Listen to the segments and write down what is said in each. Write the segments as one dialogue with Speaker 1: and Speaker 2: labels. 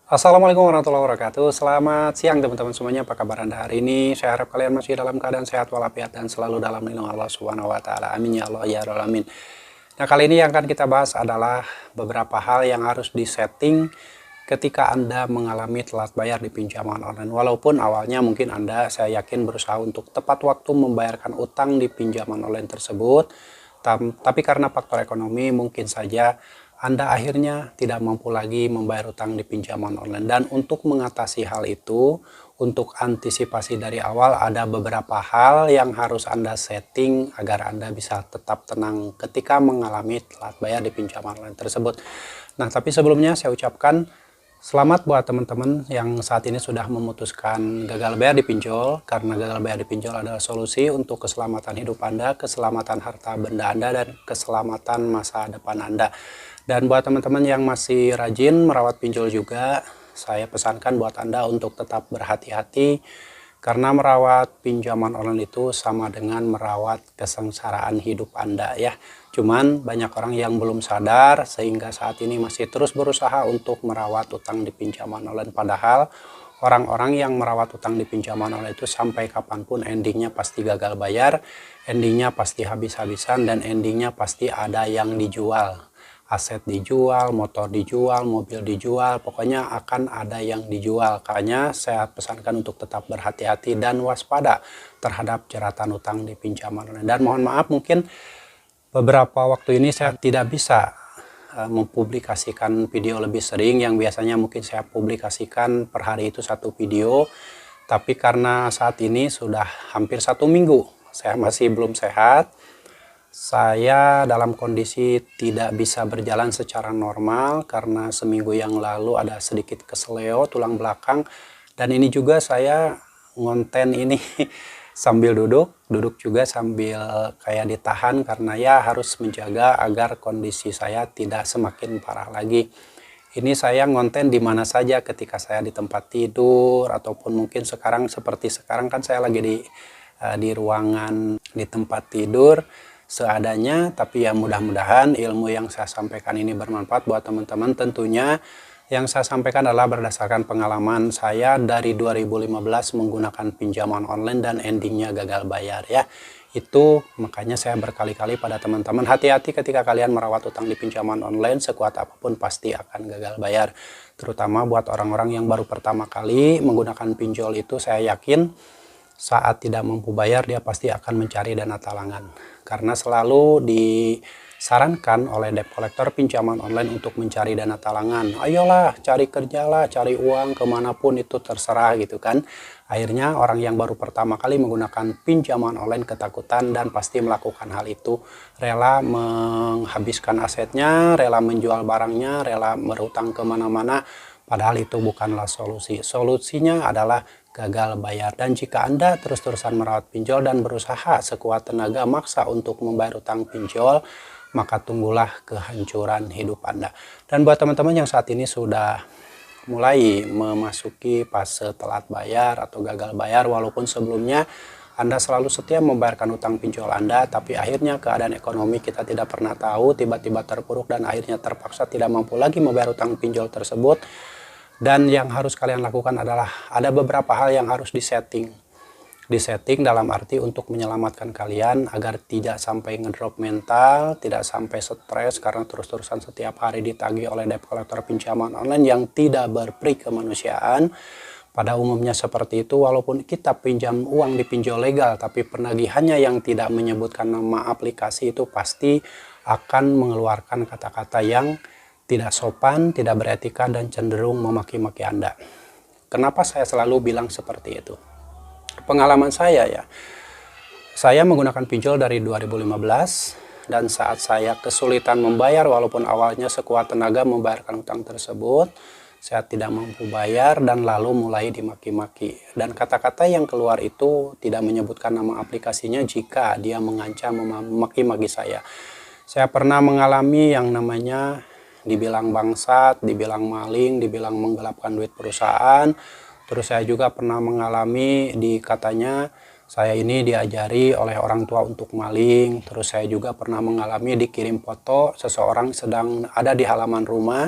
Speaker 1: Assalamualaikum warahmatullahi wabarakatuh. Selamat siang teman-teman semuanya. Apa kabar Anda hari ini? Saya harap kalian masih dalam keadaan sehat walafiat dan selalu dalam lindungan Allah Subhanahu wa taala. Amin ya Allah ya rabbal alamin. Nah, kali ini yang akan kita bahas adalah beberapa hal yang harus disetting ketika Anda mengalami telat bayar di pinjaman online. Walaupun awalnya mungkin Anda, saya yakin, berusaha untuk tepat waktu membayarkan utang di pinjaman online tersebut, tapi karena faktor ekonomi mungkin saja Anda akhirnya tidak mampu lagi membayar utang di pinjaman online. Dan untuk mengatasi hal itu, untuk antisipasi dari awal, ada beberapa hal yang harus Anda setting agar Anda bisa tetap tenang ketika mengalami telat bayar di pinjaman online tersebut. Nah, tapi sebelumnya saya ucapkan selamat buat teman-teman yang saat ini sudah memutuskan gagal bayar di pinjol, karena gagal bayar di pinjol adalah solusi untuk keselamatan hidup Anda, keselamatan harta benda Anda, dan keselamatan masa depan Anda. Dan buat teman-teman yang masih rajin merawat pinjol juga, saya pesankan buat Anda untuk tetap berhati-hati, karena merawat pinjaman online itu sama dengan merawat kesengsaraan hidup Anda ya. Cuman banyak orang yang belum sadar sehingga saat ini masih terus berusaha untuk merawat utang di pinjaman online. Padahal orang-orang yang merawat utang di pinjaman online itu sampai kapanpun endingnya pasti gagal bayar, endingnya pasti habis-habisan, dan endingnya pasti ada yang dijual. Aset dijual, motor dijual, mobil dijual, pokoknya akan ada yang dijual. Makanya saya pesankan untuk tetap berhati-hati dan waspada terhadap jeratan utang di pinjaman online. Dan mohon maaf, mungkin beberapa waktu ini saya tidak bisa mempublikasikan video lebih sering, yang biasanya mungkin saya publikasikan per hari itu satu video. Tapi karena saat ini sudah hampir 1 minggu saya masih belum sehat, saya dalam kondisi tidak bisa berjalan secara normal karena seminggu yang lalu ada sedikit keseleo tulang belakang. Dan ini juga saya ngonten ini sambil duduk juga sambil kayak ditahan, karena ya harus menjaga agar kondisi saya tidak semakin parah lagi. Ini saya ngonten di mana saja, ketika saya di tempat tidur, ataupun mungkin sekarang seperti sekarang kan saya lagi di ruangan di tempat tidur seadanya. Tapi ya mudah-mudahan ilmu yang saya sampaikan ini bermanfaat buat teman-teman. Tentunya yang saya sampaikan adalah berdasarkan pengalaman saya dari 2015 menggunakan pinjaman online dan endingnya gagal bayar ya. Itu makanya saya berkali-kali pada teman-teman, hati-hati ketika kalian merawat utang di pinjaman online, sekuat apapun pasti akan gagal bayar. Terutama buat orang-orang yang baru pertama kali menggunakan pinjol itu, saya yakin saat tidak mampu bayar dia pasti akan mencari dana talangan. Karena selalu disarankan oleh debt collector pinjaman online untuk mencari dana talangan. Ayolah, cari kerjalah, cari uang kemanapun itu terserah gitu kan. Akhirnya orang yang baru pertama kali menggunakan pinjaman online ketakutan dan pasti melakukan hal itu. Rela menghabiskan asetnya, rela menjual barangnya, rela berutang kemana-mana. Padahal itu bukanlah solusi. Solusinya adalah gagal bayar. Dan jika Anda terus-terusan merawat pinjol dan berusaha sekuat tenaga maksa untuk membayar utang pinjol, maka tunggulah kehancuran hidup Anda. Dan buat teman-teman yang saat ini sudah mulai memasuki fase telat bayar atau gagal bayar, walaupun sebelumnya Anda selalu setia membayarkan utang pinjol Anda, tapi akhirnya keadaan ekonomi kita tidak pernah tahu, tiba-tiba terpuruk dan akhirnya terpaksa tidak mampu lagi membayar utang pinjol tersebut. Dan yang harus kalian lakukan adalah ada beberapa hal yang harus disetting dalam arti untuk menyelamatkan kalian agar tidak sampai ngedrop mental, tidak sampai stres karena terus-terusan setiap hari ditagih oleh debt collector pinjaman online yang tidak berperi kemanusiaan. Pada umumnya seperti itu, walaupun kita pinjam uang di pinjol legal, tapi penagihannya yang tidak menyebutkan nama aplikasi itu pasti akan mengeluarkan kata-kata yang tidak sopan, tidak beretika, dan cenderung memaki-maki Anda. Kenapa saya selalu bilang seperti itu? Pengalaman saya ya, saya menggunakan pinjol dari 2015, dan saat saya kesulitan membayar, walaupun awalnya sekuat tenaga membayarkan utang tersebut, saya tidak mampu bayar dan lalu mulai dimaki-maki. Dan kata-kata yang keluar itu tidak menyebutkan nama aplikasinya jika dia mengancam memaki-maki saya. Saya pernah mengalami yang namanya dibilang bangsat, dibilang maling, dibilang menggelapkan duit perusahaan. Terus saya juga pernah mengalami katanya saya ini diajari oleh orang tua untuk maling. Terus saya juga pernah mengalami dikirim foto seseorang sedang ada di halaman rumah,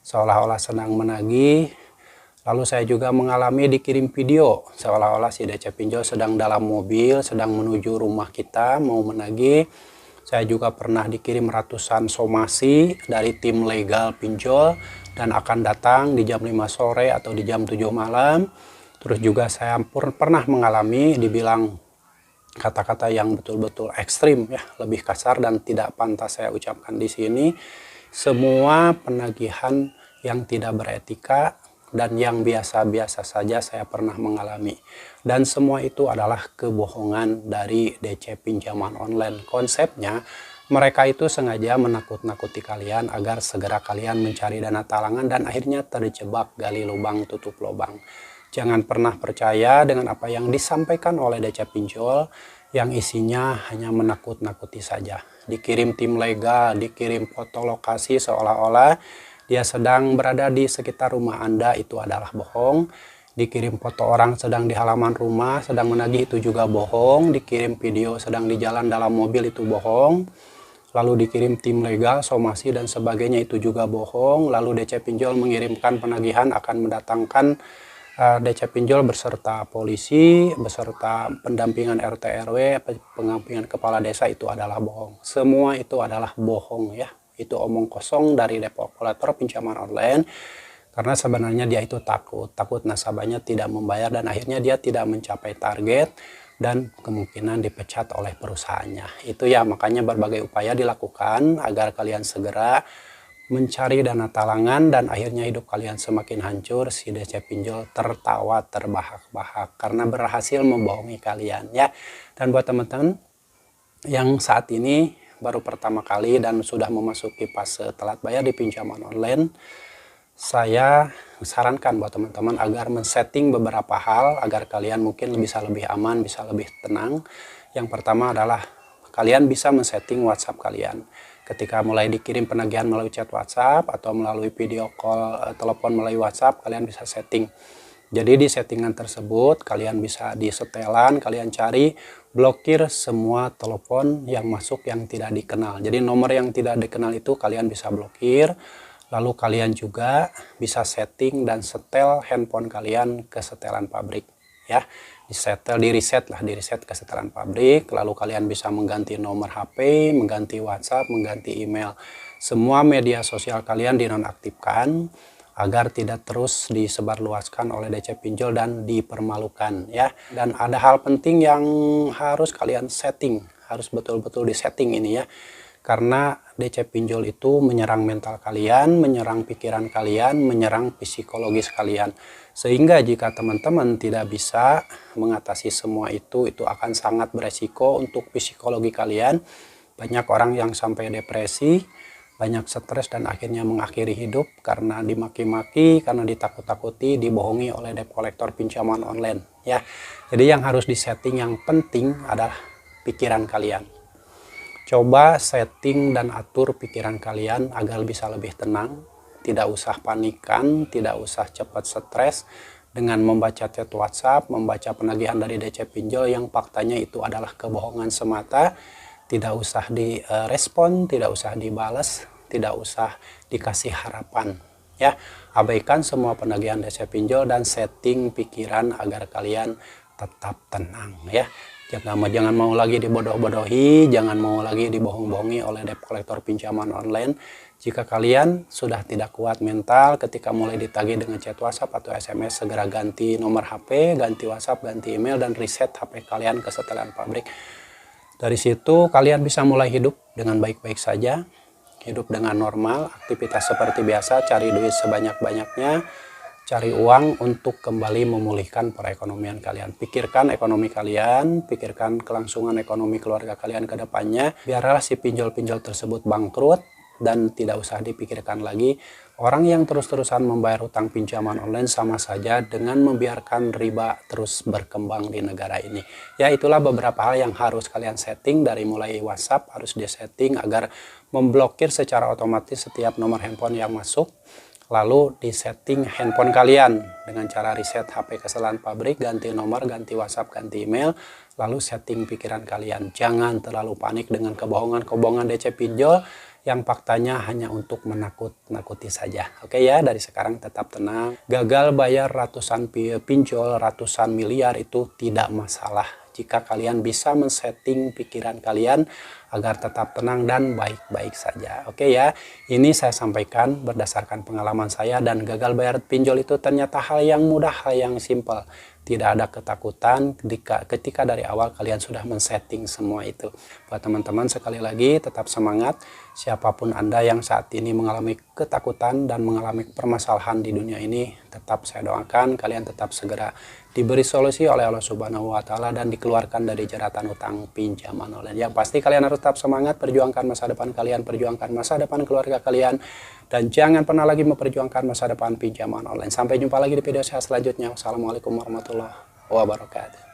Speaker 1: seolah-olah sedang menagih. Lalu saya juga mengalami dikirim video seolah-olah si DC pinjol sedang dalam mobil, sedang menuju rumah kita mau menagih. Saya juga pernah dikirim ratusan somasi dari tim legal pinjol dan akan datang di jam 5 sore atau di jam 7 malam. Terus juga saya pernah mengalami dibilang kata-kata yang betul-betul ekstrim ya, lebih kasar dan tidak pantas saya ucapkan di sini. Semua penagihan yang tidak beretika dan yang biasa-biasa saja saya pernah mengalami. Dan semua itu adalah kebohongan dari DC pinjaman online. Konsepnya, mereka itu sengaja menakut-nakuti kalian agar segera kalian mencari dana talangan dan akhirnya terjebak gali lubang tutup lubang. Jangan pernah percaya dengan apa yang disampaikan oleh DC pinjol yang isinya hanya menakut-nakuti saja. Dikirim tim legal, dikirim foto lokasi seolah-olah dia sedang berada di sekitar rumah Anda, itu adalah bohong. Dikirim foto orang sedang di halaman rumah, sedang menagih, itu juga bohong. Dikirim video sedang di jalan dalam mobil, itu bohong. Lalu dikirim tim legal, somasi dan sebagainya, itu juga bohong. Lalu DC pinjol mengirimkan penagihan akan mendatangkan DC pinjol beserta polisi, beserta pendampingan RT RW, pendampingan kepala desa, itu adalah bohong. Semua itu adalah bohong ya. Itu omong kosong dari debt kolektor pinjaman online, karena sebenarnya dia itu takut nasabahnya tidak membayar dan akhirnya dia tidak mencapai target dan kemungkinan dipecat oleh perusahaannya. Itu ya, makanya berbagai upaya dilakukan agar kalian segera mencari dana talangan dan akhirnya hidup kalian semakin hancur. Si DC pinjol tertawa terbahak-bahak karena berhasil membohongi kalian ya. Dan buat teman-teman yang saat ini baru pertama kali dan sudah memasuki fase telat bayar di pinjaman online, saya sarankan buat teman-teman agar men-setting beberapa hal agar kalian mungkin bisa lebih aman, bisa lebih tenang. Yang pertama adalah kalian bisa men-setting WhatsApp kalian. Ketika mulai dikirim penagihan melalui chat WhatsApp atau melalui video call, telepon melalui WhatsApp, kalian bisa setting. Jadi di settingan tersebut kalian bisa di setelan, kalian cari blokir semua telepon yang masuk yang tidak dikenal. Jadi nomor yang tidak dikenal itu kalian bisa blokir. Lalu kalian juga bisa setting dan setel handphone kalian ke setelan pabrik ya. Di reset ke setelan pabrik. Lalu kalian bisa mengganti nomor HP, mengganti WhatsApp, mengganti email. Semua media sosial kalian dinonaktifkan agar tidak terus disebarluaskan oleh DC pinjol dan dipermalukan ya. Dan ada hal penting yang harus kalian setting, harus betul-betul disetting ini ya. Karena DC pinjol itu menyerang mental kalian, menyerang pikiran kalian, menyerang psikologis kalian. Sehingga jika teman-teman tidak bisa mengatasi semua itu akan sangat beresiko untuk psikologi kalian. Banyak orang yang sampai depresi, banyak stres dan akhirnya mengakhiri hidup karena dimaki-maki, karena ditakut-takuti, dibohongi oleh debt kolektor pinjaman online ya. Jadi yang harus disetting yang penting adalah pikiran kalian. Coba setting dan atur pikiran kalian agar bisa lebih tenang, tidak usah panikan, tidak usah cepat stres dengan membaca chat WhatsApp, membaca penagihan dari DC pinjol yang faktanya itu adalah kebohongan semata. Tidak usah direspon, tidak usah dibalas, tidak usah dikasih harapan ya. Abaikan semua penagihan DC pinjol dan setting pikiran agar kalian tetap tenang ya. Jangan mau lagi dibodoh-bodohi, jangan mau lagi dibohong-bohongi oleh debt kolektor pinjaman online. Jika kalian sudah tidak kuat mental ketika mulai ditagih dengan chat WhatsApp atau SMS, segera ganti nomor HP, ganti WhatsApp, ganti email, dan reset HP kalian ke setelan pabrik. Dari situ kalian bisa mulai hidup dengan baik-baik saja, hidup dengan normal, aktivitas seperti biasa, cari duit sebanyak-banyaknya, cari uang untuk kembali memulihkan perekonomian kalian. Pikirkan ekonomi kalian, pikirkan kelangsungan ekonomi keluarga kalian ke depannya. Biarlah si pinjol-pinjol tersebut bangkrut dan tidak usah dipikirkan lagi. Orang yang terus-terusan membayar hutang pinjaman online sama saja dengan membiarkan riba terus berkembang di negara ini. Ya, itulah beberapa hal yang harus kalian setting. Dari mulai WhatsApp harus disetting agar memblokir secara otomatis setiap nomor handphone yang masuk. Lalu disetting handphone kalian dengan cara reset HP kesalahan pabrik, ganti nomor, ganti WhatsApp, ganti email. Lalu setting pikiran kalian. Jangan terlalu panik dengan kebohongan-kebohongan DC pinjol yang faktanya hanya untuk menakut-nakuti saja. Oke ya, dari sekarang tetap tenang. Gagal bayar ratusan pinjol, ratusan miliar itu tidak masalah. Jika kalian bisa men-setting pikiran kalian agar tetap tenang dan baik-baik saja. Oke ya, ini saya sampaikan berdasarkan pengalaman saya, dan gagal bayar pinjol itu ternyata hal yang mudah, hal yang simple. Tidak ada ketakutan ketika dari awal kalian sudah men-setting semua itu. Buat teman-teman, sekali lagi tetap semangat. Siapapun Anda yang saat ini mengalami ketakutan dan mengalami permasalahan di dunia ini, tetap saya doakan kalian tetap segera diberi solusi oleh Allah Subhanahu wa Ta'ala dan dikeluarkan dari jeratan utang pinjaman online. Yang pasti kalian harus tetap semangat, perjuangkan masa depan kalian, perjuangkan masa depan keluarga kalian, dan jangan pernah lagi memperjuangkan masa depan pinjaman online. Sampai jumpa lagi di video saya selanjutnya. Wassalamualaikum warahmatullahi wabarakatuh.